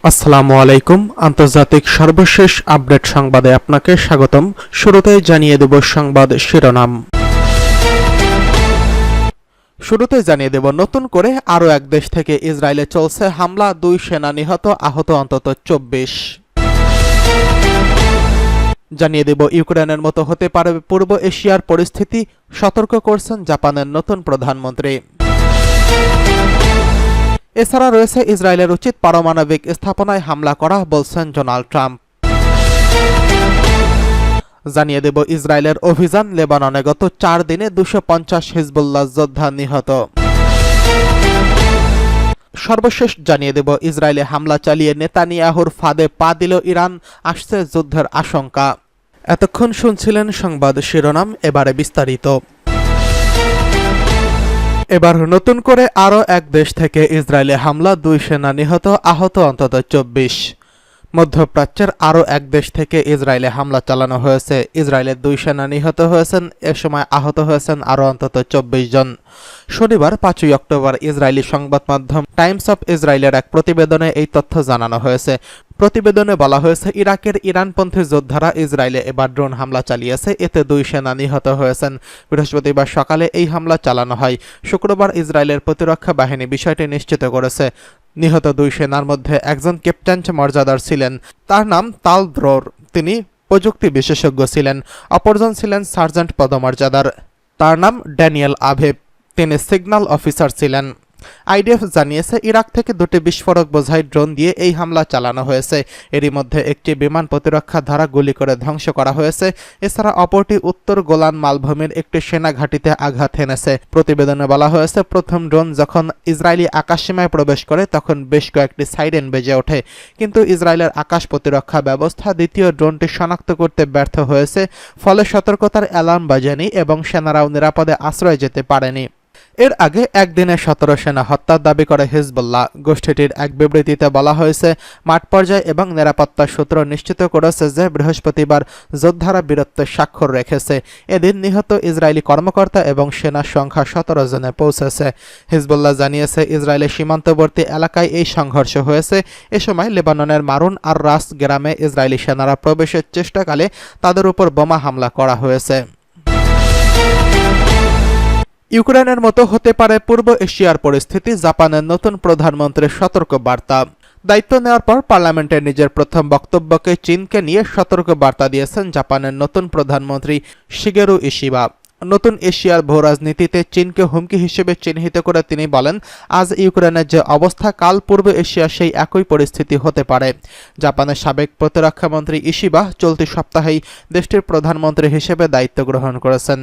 আসসালামু আলাইকুম। আন্তর্জাতিক সর্বশেষ আপডেট সংবাদে আপনাকে স্বাগতম। শুরুতেই জানিয়ে দেব সংবাদ শিরোনাম। নতুন করে আরও এক দেশ থেকে ইসরায়েলে চলছে হামলা, 2 সেনা নিহত, আহত অন্তত 24। জানিয়ে দেব ইউক্রেনের মতো হতে পারে পূর্ব এশিয়ার পরিস্থিতি, সতর্ক করছেন জাপানের নতুন প্রধানমন্ত্রী। এছাড়া রয়েছে ইসরায়েলের উচিত পারমাণবিক স্থাপনায় হামলা করা, বলছেন ডোনাল্ড ট্রাম্প। জানিয়ে দেব ইসরায়েলের অভিযান লেবাননে গত 4 দিনে 250 হিজবুল্লাহ যোদ্ধা নিহত। সর্বশেষ জানিয়ে দেব ইসরায়েলে হামলা চালিয়ে নেতানিয়াহুর ফাঁদে পা দিল ইরান, আসছে যুদ্ধের আশঙ্কা। এতক্ষণ শুনছিলেন সংবাদ শিরোনাম, এবারে বিস্তারিত। এবার নতুন করে আরও এক দেশ থেকে ইসরায়েলে হামলা, 2 সেনা নিহত, আহত অন্তত 24। মধ্যপ্রাচ্যের আরও এক দেশ থেকে ইসরায়েলে হামলা চালানো হয়েছে। ইসরায়েলের 2 সেনা নিহত হয়েছেন, এ সময় আহত হয়েছেন আরও অন্তত 24 জন। শনিবার 5ই অক্টোবর ইসরায়েলি সংবাদ মাধ্যম টাইমস অফ ইসরায়েলের এক প্রতিবেদনে এই তথ্য জানানো হয়েছে। প্রতিবেদনে বলা হয়েছে, ইরাকের ইরানপন্থী যোদ্ধারা ইসরায়েলে এবার ড্রোন হামলা চালিয়েছে, এতে 2 সেনা নিহত হয়েছেন। বৃহস্পতিবার সকালে এই হামলা চালানো হয়। শুক্রবার ইসরায়েলের প্রতিরক্ষা বাহিনী বিষয়টি নিশ্চিত করেছে। নিহত 2 সেনার মধ্যে একজন ক্যাপ্টেন মর্যাদার ছিলেন, তার নাম তাল দ্রোর, তিনি প্রযুক্তি বিশেষজ্ঞ ছিলেন। অপরজন ছিলেন সার্জেন্ট পদমর্যাদার, তার নাম ড্যানিয়েল আভেব, তিনি সিগন্যাল অফিসার ছিলেন। আইডিএফ জানিয়েছে, ইরাক থেকে 2টি বিস্ফোরক বোঝাই ড্রোন দিয়ে এই হামলা চালানো হয়েছে। এরই মধ্যে একটি বিমান প্রতিরক্ষা ধারা গুলি করে ধ্বংস করা হয়েছে। এছাড়া অপরটি উত্তর গোলান মালভূমির একটি সেনা ঘাঁটিতে আঘাত হেনেছে। প্রতিবেদনে বলা হয়েছে, প্রথম ড্রোন যখন ইসরায়েলি আকাশসীমায় প্রবেশ করে তখন বেশ কয়েকটি সাইরেন বেজে ওঠে, কিন্তু ইসরায়েলের আকাশ প্রতিরক্ষা ব্যবস্থা দ্বিতীয় ড্রোনটি শনাক্ত করতে ব্যর্থ হয়েছে, ফলে সতর্কতার অ্যালার্ম বাজেনি এবং সেনারাও নিরাপদে আশ্রয় যেতে পারেনি। এর আগে একদিনে 17 সেনা হত্যার দাবি করে হিজবুল্লাহ। গোষ্ঠীটির এক বিবৃতিতে বলা হয়েছে, মাঠ পর্যায়ে এবং নিরাপত্তা সূত্র নিশ্চিত করেছে যে বৃহস্পতিবার যোদ্ধারা বীরত্বের স্বাক্ষর রেখেছে। এদিন নিহত ইসরায়েলি কর্মকর্তা এবং সেনার সংখ্যা 17 জনে পৌঁছেছে। হিজবুল্লাহ জানিয়েছে, ইসরায়েলের সীমান্তবর্তী এলাকায় এই সংঘর্ষ হয়েছে। এ সময় লেবাননের মারুন আর রাস গ্রামে ইসরায়েলি সেনারা প্রবেশের চেষ্টাকালে তাদের উপর বোমা হামলা করা হয়েছে। ইউক্রেনের মতো হতে পারে পূর্ব এশিয়ার পরিস্থিতি, জাপানের নতুন প্রধানমন্ত্রীর সতর্ক বার্তা। দায়িত্ব নেওয়ার পর পার্লামেন্টে নিজের প্রথম বক্তব্যকে চীনকে নিয়ে সতর্ক বার্তা দিয়েছেন জাপানের নতুন প্রধানমন্ত্রী শিগেরু ইশিবা। নতুন এশিয়ার ভূরাজনীতিতে চীনকে হুমকি হিসেবে চিহ্নিত করে তিনি বলেন, আজ ইউক্রেনের যে অবস্থা, কাল পূর্ব এশিয়ার সেই একই পরিস্থিতি হতে পারে। জাপানের সাবেক প্রতিরক্ষামন্ত্রী ইশিবা চলতি সপ্তাহেই দেশটির প্রধানমন্ত্রী হিসেবে দায়িত্ব গ্রহণ করেছেন।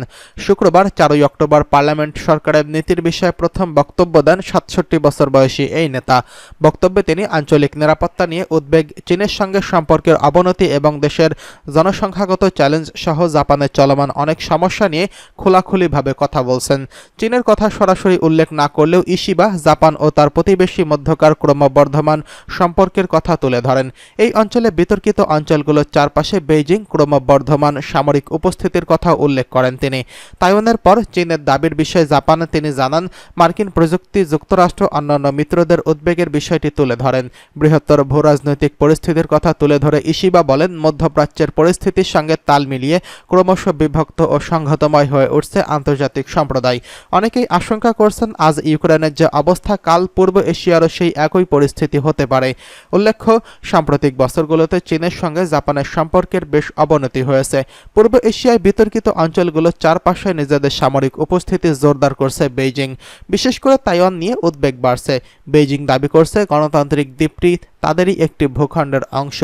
শুক্রবার 4ই অক্টোবর পার্লামেন্ট সরকারের নীতির বিষয়ে প্রথম বক্তব্য দেন 67 বছর বয়সী এই নেতা। বক্তব্যে তিনি আঞ্চলিক নিরাপত্তা নিয়ে উদ্বেগ, চীনের সঙ্গে সম্পর্কের অবনতি এবং দেশের জনসংখ্যাগত চ্যালেঞ্জ সহ জাপানের চলমান অনেক সমস্যা নিয়ে খোলাখুলিভাবে কথা বলছেন। চীনের কথা সরাসরি উল্লেখ না করলেও ইশিবা জাপান ও তার প্রতিবেশী মধ্যকার ক্রমবর্ধমান সম্পর্কের কথা তুলে ধরেন। এই অঞ্চলে বিতর্কিত অঞ্চলগুলোর চারপাশে বেইজিং ক্রমবর্ধমান সামরিক উপস্থিতির কথা উল্লেখ করেন তিনি। তাইওয়ানের পর চীনের দাবির বিষয়ে জাপানে তিনি জানান, মার্কিন প্রযুক্তি, যুক্তরাষ্ট্র অন্যান্য মিত্রদের উদ্বেগের বিষয়টি তুলে ধরেন। বৃহত্তর ভূরাজনৈতিক পরিস্থিতির কথা তুলে ধরে ইশিবা বলেন, মধ্যপ্রাচ্যের পরিস্থিতির সঙ্গে তাল মিলিয়ে ক্রমশ বিভক্ত ও সংঘাতময় হয়ে উঠছে আন্তর্জাতিক সম্প্রদায়। অনেকেই আশঙ্কা করছেন, আজ ইউক্রেনের যে অবস্থা, কাল পূর্ব এশিয়ারও সেই একই পরিস্থিতি হতে পারে। উল্লেখ্য, সাম্প্রতিক বছরগুলোতে চীনের সঙ্গে জাপানের সম্পর্কের বেশ অবনতি হয়েছে। পূর্ব এশিয়ায় বিতর্কিত অঞ্চলগুলোর চারপাশে নিজেদের সামরিক উপস্থিতি জোরদার করছে বেইজিং। বিশেষ করে তাইওয়ান নিয়ে উদ্বেগ বাড়ছে। বেইজিং দাবি করছে, গণতান্ত্রিক দ্বীপটি তাদেরই একটি ভূখণ্ডের অংশ।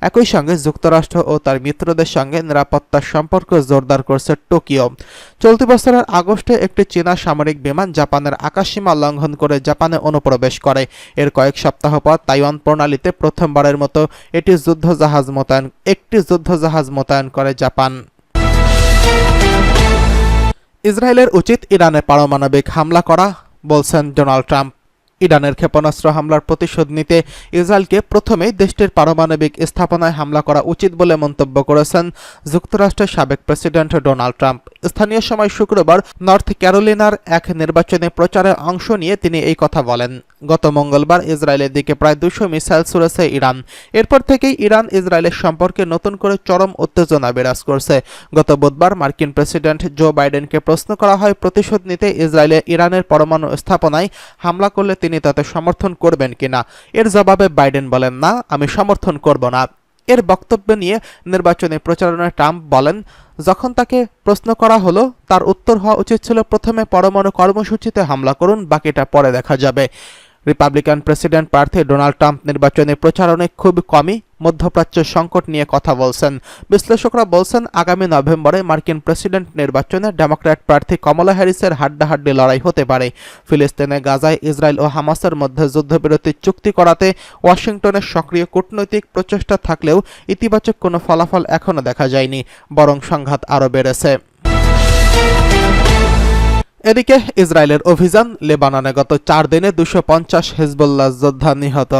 একই সঙ্গে যুক্তরাষ্ট্র ও তার মিত্রদের সঙ্গে নিরাপত্তার সম্পর্ক জোরদার করছে টোকিও। চলতি বছরের আগস্টে একটি চীনা সামরিক বিমান জাপানের আকাশসীমা লঙ্ঘন করে জাপানে অনুপ্রবেশ করে। এর কয়েক সপ্তাহ পর তাইওয়ান প্রণালীতে প্রথমবারের মতো একটি যুদ্ধজাহাজ মোতায়েন করে জাপান। ইসরায়েলের উচিত ইরানে পারমাণবিক হামলা করা, বলছেন ডোনাল্ড ট্রাম্প। ইরানের ক্ষেপণাস্ত্র হামলার প্রতিশোধ নিতে ইসরায়েলকে প্রথমেই দেশটির পারমাণবিক স্থাপনায় হামলা করা উচিত বলে মন্তব্য করেছেন যুক্তরাষ্ট্রের সাবেক প্রেসিডেন্ট ডোনাল্ড ট্রাম্প। স্থানীয় সময় শুক্রবার নর্থ ক্যারোলিনার এক নির্বাচনী প্রচারে অংশ নিয়ে তিনি এই কথা বলেন। গত মঙ্গলবার ইসরায়েলের দিকে প্রায় 200 মিসাইল ছুড়েছে ইরান। এরপর থেকেই ইরান ইসরায়েলের সম্পর্কে নতুন করে চরম উত্তেজনা বিরাজ করছে। গত বুধবার মার্কিন প্রেসিডেন্ট জো বাইডেনকে প্রশ্ন করা হয় প্রতিশোধ নিতে ইসরায়েলে ইরানের পরমাণু স্থাপনায় হামলা করলে তিনি তাতে সমর্থন করবেন কিনা। এর জবাবে বাইডেন বলেন, না, আমি সমর্থন করব না। এর বক্তব্য নিয়ে নির্বাচনী প্রচারণায় ট্রাম্প বলেন, যখন তাকে প্রশ্ন করা হলো তার উত্তর হওয়া উচিত ছিল প্রথমে পরমাণু কর্মসূচিতে হামলা করুন, বাকিটা পরে দেখা যাবে। রিপাবলিকান প্রেসিডেন্ট প্রার্থী ডোনাল্ড ট্রাম্প নির্বাচনী প্রচারণায় খুব কমই মধ্যপ্রাচ্যের সংকট নিয়ে কথা বলছেন। বিশ্লেষকরা বলছেন, আগামী নভেম্বরে মার্কিন প্রেসিডেন্ট নির্বাচনে ডেমোক্র্যাট প্রার্থী কমলা হ্যারিসের হাড্ডাহাড্ডি লড়াই হতে পারে। ফিলিস্তিনে গাজায় ইসরায়েল ও হামাসের মধ্যে যুদ্ধবিরতি চুক্তি করাতে ওয়াশিংটনের সক্রিয় কূটনৈতিক প্রচেষ্টা থাকলেও ইতিবাচক কোনো ফলাফল এখনো দেখা যায়নি, বরং সংঘাত আরও বেড়েছে। এদিকে ইসরায়েলের অভিযান, লেবাননে গত 4 দিনে 250 হিজবুল্লাহ যোদ্ধা নিহত।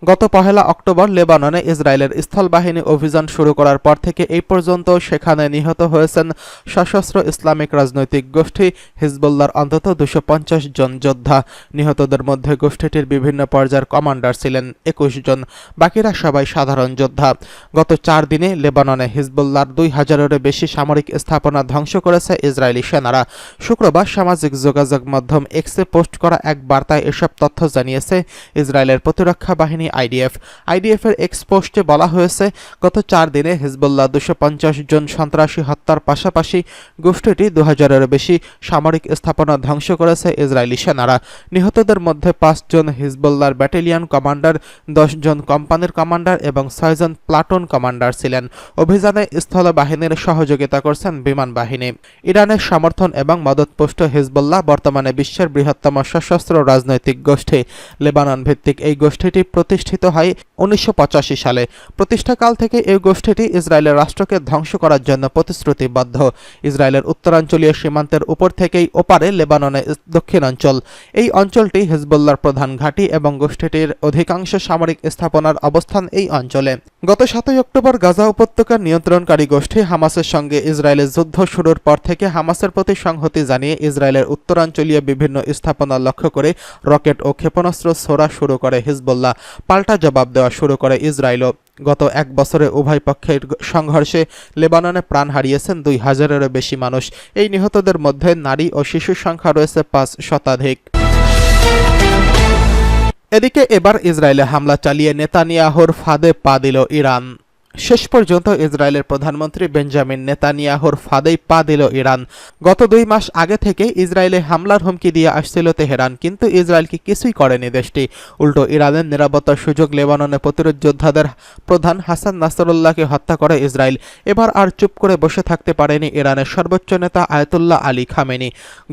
গত 1 অক্টোবর লেবাননে ইসরায়েলের স্থলবাহিনী অভিযান শুরু করার পর থেকে এই পর্যন্ত সেখানে নিহত হয়েছেন সশস্ত্র ইসলামিক রাজনৈতিক গোষ্ঠী হিজবুল্লাহর অন্তত 250 জন যোদ্ধা। নিহতদের মধ্যে গোষ্ঠীটির বিভিন্ন পর্যায়ের কমান্ডার ছিলেন 21 জন, বাকিরা সবাই সাধারণ যোদ্ধা। গত 4 দিনে লেবাননে হিজবুল্লাহর 2000-এরও বেশি সামরিক স্থাপনা ধ্বংস করেছে ইসরায়েলি সেনারা। শুক্রবার সামাজিক যোগাযোগ মাধ্যম এক্সে পোস্ট করা এক বার্তায় এসব তথ্য জানিয়েছে ইসরায়েলের প্রতিরক্ষা বাহিনী আইডিএফ এর এক্স পোস্টে বলা হয়েছে, গত 4 দিনে হিজবুল্লাহ 250 জন সন্ত্রাসী হত্যার পাশাপাশি গোষ্ঠীটি 2000-এরও বেশি সামরিক স্থাপনা ধ্বংস করেছে ইসরায়েলি সেনারা। নিহতদের মধ্যে 5 জন হিজবুল্লাহর ব্যাটালিয়ন কমান্ডার, 10 জন কোম্পানির কমান্ডার এবং 6 জন প্লাটুন কমান্ডার ছিলেন। অভিযানে স্থল বাহিনীর সহযোগিতা করছেন বিমান বাহিনী। ইরানের সমর্থন এবং মদতপুষ্ট হিজবুল্লাহ বর্তমানে বিশ্বের বৃহত্তম সশস্ত্র রাজনৈতিক গোষ্ঠী। লেবানন ভিত্তিক এই গোষ্ঠীটি প্রতিষ্ঠিত হয় 1985 সালে। প্রতিষ্ঠাকাল থেকে এই গোষ্ঠীটি ইসরায়েলের রাষ্ট্রকে ধ্বংস করার জন্য প্রতিশ্রুতিবদ্ধ। ইসরায়েলের উত্তরাঞ্চলীয় সীমান্তের উপর থেকেই ওপারে লেবাননের দক্ষিণাঞ্চল। এই অঞ্চলটি হিজবুল্লাহর প্রধান ঘাঁটি এবং গোষ্ঠীটির অধিকাংশ সামরিক স্থাপনার অবস্থান এই অঞ্চলে। গত 7 অক্টোবর গাজা উপত্যকার নিয়ন্ত্রণকারী গোষ্ঠী হামাসের সঙ্গে ইসরায়েলের যুদ্ধ শুরুর পর থেকে হামাসের প্রতি সংহতি জানিয়ে ইসরায়েলের উত্তরাঞ্চলীয় বিভিন্ন স্থাপনা লক্ষ্য করে রকেট ও ক্ষেপণাস্ত্র ছোড়া শুরু করে হিজবুল্লাহ। পাল্টা জবাব দেওয়া শুরু করে ইসরায়েলও। গত 1 বছরে উভয় পক্ষের সংঘর্ষে লেবাননে প্রাণ হারিয়েছেন 2000-এরও বেশি মানুষ। এই নিহতদের মধ্যে নারী ও শিশুর সংখ্যা রয়েছে 5 শতাধিক। এদিকে এবার ইসরায়েলে হামলা চালিয়ে নেতানিয়াহুর ফাঁদে পা দিল ইরান। শেষ পর্যন্ত ইসরায়েলের প্রধানমন্ত্রী বেঞ্জামিন নেতানিয়াহুর ফাঁদেই পা দিল ইরান। গত 2 মাস আগে থেকে ইসরায়েলে হামলার হুমকি দিয়ে আসছিল তেহরান, কিন্তু ইসরায়েলকে কিছুই করেনি দেশটি। উল্টো ইরানের নিরাপত্তার সুযোগ লেবাননে প্রতিরোধ যোদ্ধাদের প্রধান হাসান নাসরুল্লাহকে হত্যা করে ইসরায়েল। এবার আর চুপ করে বসে থাকতে পারেনি ইরানের সর্বোচ্চ নেতা আয়াতুল্লাহ আলী খামেনি।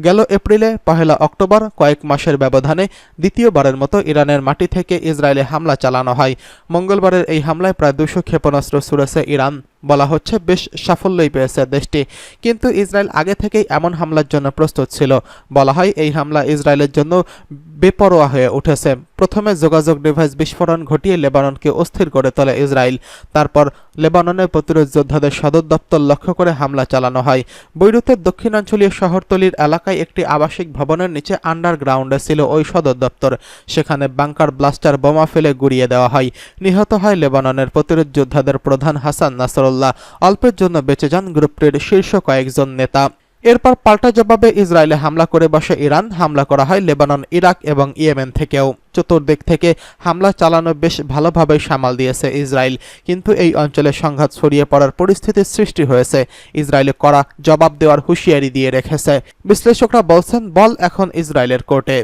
গেল এপ্রিলে 1 অক্টোবর কয়েক মাসের ব্যবধানে দ্বিতীয়বারের মতো ইরানের মাটি থেকে ইসরায়েলে হামলা চালানো হয়। মঙ্গলবারের এই হামলায় প্রায় 200 ক্ষেপণাস্ত্র ছুড়েছে ইরান। বলা হচ্ছে বেশ সাফল্যই পেয়েছে দেশটি, কিন্তু ইসরায়েল আগে থেকেই এমন হামলার জন্য প্রস্তুত ছিল। বলা হয় এই হামলা ইসরায়েলের জন্য বেপরোয়া হয়ে উঠেছে। প্রথমে যোগাযোগ ডিভাইস বিস্ফোরণ ঘটিয়ে লেবাননকে অস্থির করে তোলে ইসরায়েল। তারপর লেবাননের প্রতিরোধ যোদ্ধাদের সদর দপ্তর লক্ষ্য করে হামলা চালানো হয়। বৈরুতের দক্ষিণাঞ্চলীয় শহরতলির এলাকায় একটি আবাসিক ভবনের নিচে আন্ডারগ্রাউন্ডে ছিল ওই সদর দপ্তর। সেখানে বাংকার ব্লাস্টার বোমা ফেলে গুড়িয়ে দেওয়া হয়। নিহত হয় লেবাননের প্রতিরোধ যোদ্ধাদের প্রধান হাসান নাসরুল্লাহ। অল্পের জন্য বেঁচে যান গ্রুপটির শীর্ষ কয়েকজন নেতা। এরপর পাল্টা জবাবে ইসরায়েলে হামলা করে বসে ইরান। হামলা করা হয় লেবানন, ইরাক এবং ইয়েমেন থেকেও। চতুর্দিক থেকে হামলা চালানো বেশ ভালোভাবে সামাল দিয়েছে ইসরায়েল, কিন্তু এই অঞ্চলে সংঘাত ছড়িয়ে পড়ার পরিস্থিতির সৃষ্টি হয়েছে। ইসরায়েলে কড়া জবাব দেওয়ার হুঁশিয়ারি দিয়ে রেখেছে। বিশ্লেষকরা বলছেন, বল এখন ইসরায়েলের কোর্টে।